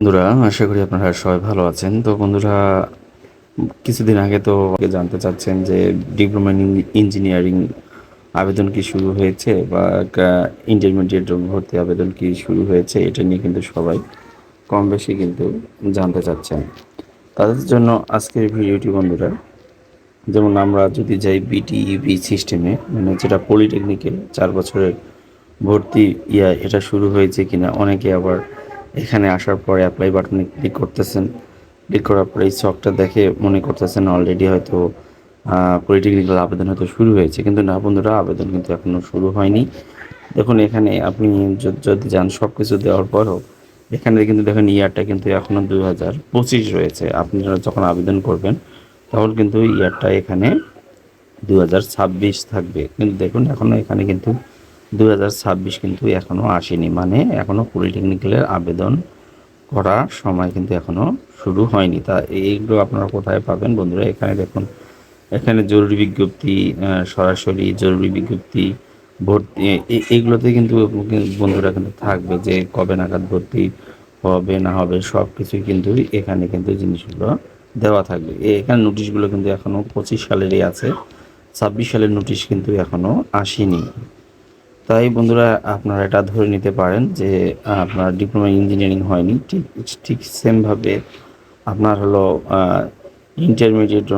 বন্ধুরা, আশা করি আপনারা সবাই ভালো আছেন। তো বন্ধুরা, কিছুদিন আগে তো জানতে চাচ্ছেন যে ডিপ্লোমা ইন ইঞ্জিনিয়ারিং আবেদন কি শুরু হয়েছে বা ইন্টারমিডিয়েট ভর্তি আবেদন কি শুরু হয়েছে, এটা নিয়ে কিন্তু সবাই কম বেশি কিন্তু জানতে চাচ্ছেন। তাদের জন্য আজকের ভিডিওটি বন্ধুরা, যেমন আমরা যদি যাই বিটিইবি সিস্টেমে, মানে যেটা পলিটেকনিক্যাল 4 বছরের ভর্তি এটা শুরু হয়েছে কিনা। অনেকে আবার এখানে আসার পরে অ্যাপ্লাই বাটনে ক্লিক করতেছেন, ক্লিক করার পরে এই ছকটা দেখে মনে করতেছেন অলরেডি হয়তো পলিটেকনিক্যাল আবেদন হয়তো শুরু হয়েছে, কিন্তু না বন্ধুরা, আবেদন কিন্তু এখনও শুরু হয়নি। দেখুন এখানে আপনি যদি যান সব কিছু দেওয়ার পরও এখানে কিন্তু দেখেন ইয়ারটা কিন্তু এখনও 2025 রয়েছে। আপনারা যখন আবেদন করবেন তখন কিন্তু ইয়ারটা এখানে 2026 থাকবে, কিন্তু দেখুন এখনও এখানে কিন্তু 2026 কিন্তু এখনও আসেনি, মানে এখনও পলিটেকনিক্যালের আবেদন করার সময় কিন্তু এখনও শুরু হয়নি। তা এইগুলো আপনারা কোথায় পাবেন বন্ধুরা? এখানে দেখুন, এখানে জরুরি বিজ্ঞপ্তি, সরাসরি জরুরি বিজ্ঞপ্তি, ভর্তি, এইগুলোতে কিন্তু বন্ধুরা কিন্তু থাকবে যে কবে নাগাদ ভর্তি হবে না হবে সব কিছুই কিন্তু এখানে কিন্তু জিনিসগুলো দেওয়া থাকবে। এখানে নোটিশগুলো কিন্তু এখনও 25 সালেরই আছে, 26 সালের নোটিশ কিন্তু এখনও আসেনি। তাই বন্ধুরা, আপনারা এটা ধরে নিতে পারেন যে আপনার ডিপ্লোমা ইঞ্জিনিয়ারিং হয়নি। ঠিক ঠিক সেমভাবে আপনার হলো ইন্টারমিডিয়েট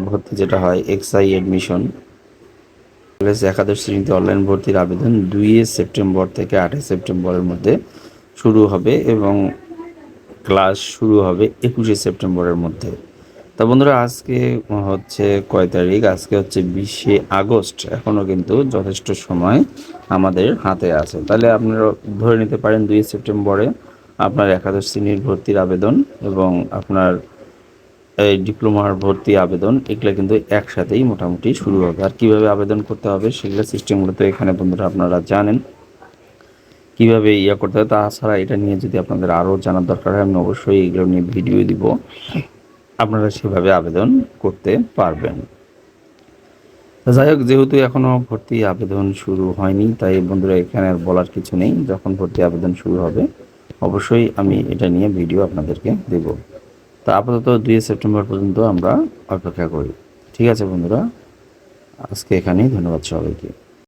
ভর্তি যেটা হয় এক্সআই অ্যাডমিশন একাদশ শ্রেণীতে অনলাইন ভর্তির আবেদন 2 সেপ্টেম্বর থেকে 8 সেপ্টেম্বরের মধ্যে শুরু হবে এবং ক্লাস শুরু হবে 21 সেপ্টেম্বরের মধ্যে। তা বন্ধুরা, আজকে হচ্ছে কয় তারিখ? আজকে হচ্ছে 20 আগস্ট। এখনও কিন্তু যথেষ্ট সময় আমাদের হাতে আছে। তাহলে আপনারা ধরে নিতে পারেন 2 সেপ্টেম্বরে আপনার একাদশ শ্রেণীর ভর্তির আবেদন এবং আপনার এই ডিপ্লোমার ভর্তি আবেদন এগুলো কিন্তু একসাথেই মোটামুটি শুরু হবে। আর কীভাবে আবেদন করতে হবে সেগুলো সিস্টেমগুলো তো এখানে বন্ধুরা আপনারা জানেন কীভাবে করতে হবে। তাছাড়া এটা নিয়ে যদি আপনাদের আরও জানার দরকার হয়, আমি অবশ্যই এগুলো নিয়ে ভিডিও দিব, আপনারা সেভাবে আবেদন করতে পারবেন। যাই হোক, যেহেতু এখনও ভর্তি আবেদন শুরু হয়নি তাই বন্ধুরা এখানে আর বলার কিছু নেই। যখন ভর্তি আবেদন শুরু হবে অবশ্যই আমি এটা নিয়ে ভিডিও আপনাদেরকে দেব। তা আপাতত 2 সেপ্টেম্বর পর্যন্ত আমরা অপেক্ষা করি। ঠিক আছে বন্ধুরা, আজকে এখানেই, ধন্যবাদ সবাইকে।